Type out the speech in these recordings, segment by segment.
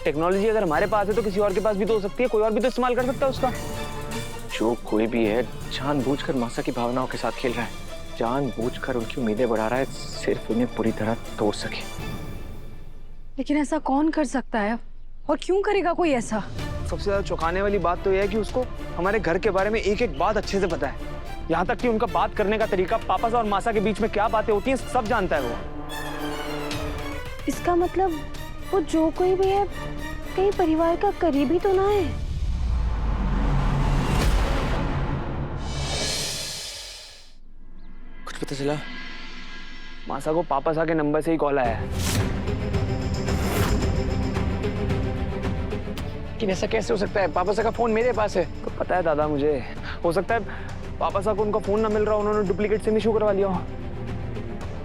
Technology अगर हमारे पास है तो किसी और के पास भी तो हो सकती है, कोई और भी तो इस्तेमाल कर सकता है उसका। जो कोई भी है जानबूझकर मासा की भावनाओं के साथ खेल रहा है, जानबूझकर उनकी उम्मीदें बढ़ा रहा है, सिर्फ उन्हें पूरी तरह तोड़ सके। लेकिन ऐसा कौन कर सकता है और क्यों करेगा कोई ऐसा? सबसे ज्यादा चौंकाने वाली बात तो यह है कि उसको हमारे घर के बारे में एक एक बात अच्छे से पता है। यहाँ तक कि उनका बात करने का तरीका, पापा और मासा के बीच में क्या बातें होती हैं, सब जानता है वो। इसका मतलब वो जो कोई भी है कहीं परिवार का करीबी तो ना है? कुछ पता चला? मासा को पापा के नंबर से ही कॉल आया है। लेकिन ऐसा कैसे हो सकता है? पापा का फोन मेरे पास है। तो पता है दादा मुझे, हो सकता है पापा को उनका फोन ना मिल रहा, उन्होंने डुप्लीकेट सिम इशू करवा लिया हो।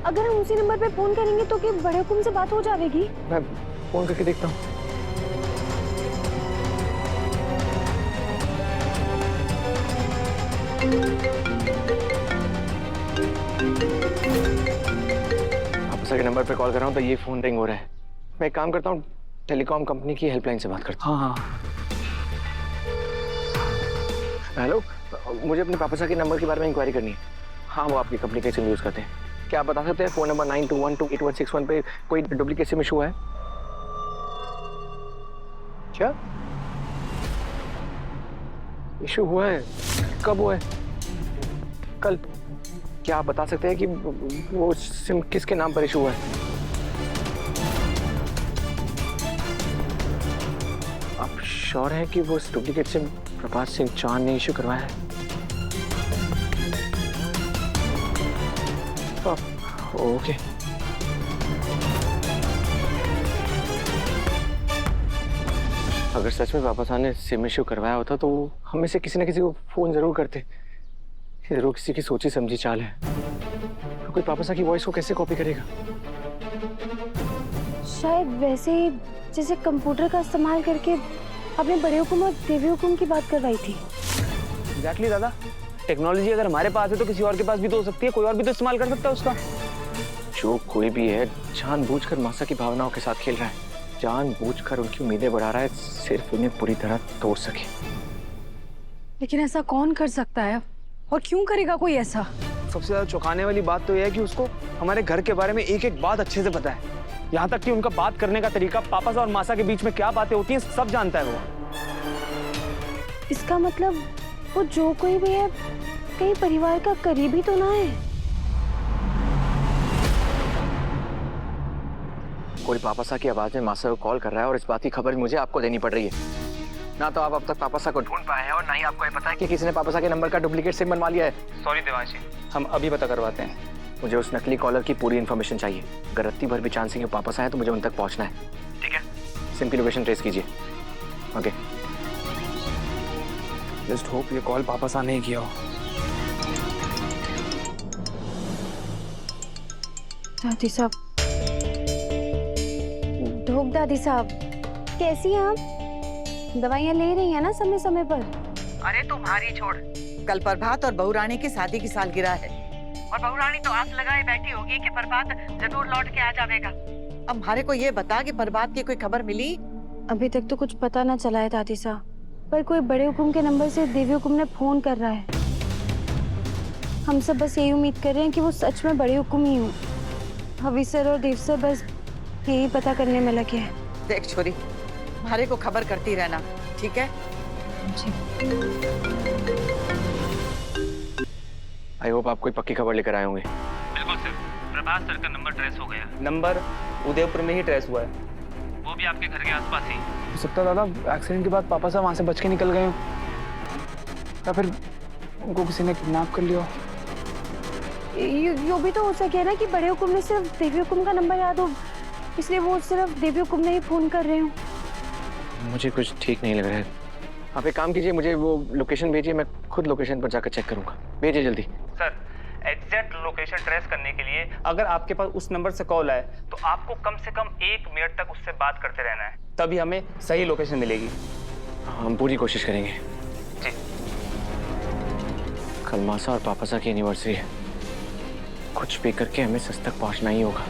अगर हम उसी नंबर पे फोन करेंगे तो क्या बड़े हुकुम से बात हो जाएगी? मैं फोन करके देखता हूँ। पापा के नंबर पे कॉल कर रहा हूँ तो ये फोन रिंग हो रहा है। मैं एक काम करता हूँ, टेलीकॉम कंपनी की हेल्पलाइन से बात करता हूँ। हाँ। हेलो, मुझे अपने पापा के नंबर के बारे में इंक्वायरी करनी है। हाँ, वो आपकी कंपनी का सिम यूज करते हैं। क्या आप बता सकते हैं फोन नंबर 92128161 पे कोई डुप्लीकेट सिम इशू है? क्या इशू हुआ है? कब हुआ है? कल? क्या आप बता सकते हैं कि वो सिम किसके नाम पर इशू हुआ है? आप श्योर हैं कि वो डुप्लीकेट सिम प्रभात सिंह चौहान ने इशू करवाया है? ओके। अगर सच में पापा साहब ने सिम इशू करवाया होता तो हमें से किसी न किसी को फोन जरूर करते। जरूर किसी की सोची समझी चाल है। तो कोई पापा साहब की वॉइस को कैसे कॉपी करेगा? शायद वैसे ही जैसे कंप्यूटर का इस्तेमाल करके अपने बड़े हुकुम और देवी हुकुम की बात करवाई थी। एग्जैक्टली दादा, टेक्नोलॉजी अगर हमारे पास है तो किसी और के पास भी तो हो सकती है, कोई और भी तो इस्तेमाल कर सकता है उसका। जो कोई भी है जानबूझकर मासा की भावनाओं के साथ खेल रहा है, जानबूझकर उनकी उम्मीदें बढ़ा रहा है, सिर्फ उन्हें पूरी तरह तोड़ सके। लेकिन ऐसा कौन कर सकता है और क्यों करेगा कोई ऐसा? सबसे ज्यादा चौंकाने वाली बात तो यह है कि उसको हमारे घर के बारे में एक एक बात अच्छे से पता है। यहाँ तक कि उनका बात करने का तरीका, पापा और मासा के बीच में क्या बातें होती हैं, सब जानता है वो। इसका मतलब वो जो कोई भी है कहीं परिवार का करीबी तो ना है? कोई पापा साहब की आवाज में मासा को कॉल कर रहा है और इस बात की खबर मुझे आपको देनी पड़ रही है। ना तो आप अब तक पापा साहब को ढूंढ पाए हैं और ना ही आपको ये पता है कि किसी ने पापा साहब के नंबर का डुप्लीकेट सिम बनवा लिया है। सॉरी देवांशी, हम अभी पता करवाते हैं। मुझे उस नकली कॉलर की पूरी इन्फॉर्मेशन चाहिए। अगर रत्ती भर भी चांस है कि पापा साहब है तो मुझे उन तक पहुंचना है। ठीक है, सिम की लोकेशन ट्रेस कीजिए। ओके। जस्ट होप ये कॉल पापा साहब ने किया हो। दादी साहब, ढोक दादी साहब, कैसी हैं आप? दवाइयाँ ले रही हैं ना समय समय पर? अरे तुम्हारी छोड़, कल प्रभात और बहुरानी की शादी की सालगिरह है और बहुरानी तो आस लगाए बैठी होगी कि प्रभात जरूर लौट के आ जाएगा। अब हमारे को ये बता कि प्रभात की कोई खबर मिली? अभी तक तो कुछ पता ना चला है दादी साहब, पर कोई बड़े हुकुम के नंबर से देवी हुकुम ने फोन कर रहा है। हम सब बस यही उम्मीद कर रहे हैं कि वो सच में बड़े हुकुम ही हो। हवी सर और देव सर बस यही पता करने में लगे हैं। देख छोरी, हमारे को खबर करती रहना, ठीक है? आई होप आप कोई पक्की खबर लेकर आए होंगे। बिल्कुल सर, प्रभात सर का नंबर ट्रेस हो गया। नंबर उदयपुर में ही ट्रेस हुआ है। वो भी आपके घर के आसपास ही। हो सकता है दादा एक्सीडेंट के बाद पापा साहब वहाँ से बच के निकल गए हो, या फिर उनको किसी ने किडनैप कर लिया। यो भी तो हो सके ना कि बड़े हुकुम ने सिर्फ देवी हुकुम का नंबर याद हो, इसलिए वो सिर्फ देवी हुकुम ने ही फोन कर रहे हो। मुझे कुछ ठीक नहीं लग रहा है। आप एक काम कीजिए, मुझे वो लोकेशन भेजिए, मैं खुद लोकेशन पर जाकर चेक करूंगा। भेजिए जल्दी। सर, एग्जैक्ट लोकेशन ट्रेस करने के लिए अगर आपके पास उस नंबर से कॉल आए तो आपको कम से कम 1 मिनट तक उससे बात करते रहना है, तभी हमें सही लोकेशन मिलेगी। हम पूरी कोशिश करेंगे जी। कल मासा और पापा सा की एनिवर्सरी है, कुछ भी करके हमें सच तक पहुंचना ही होगा।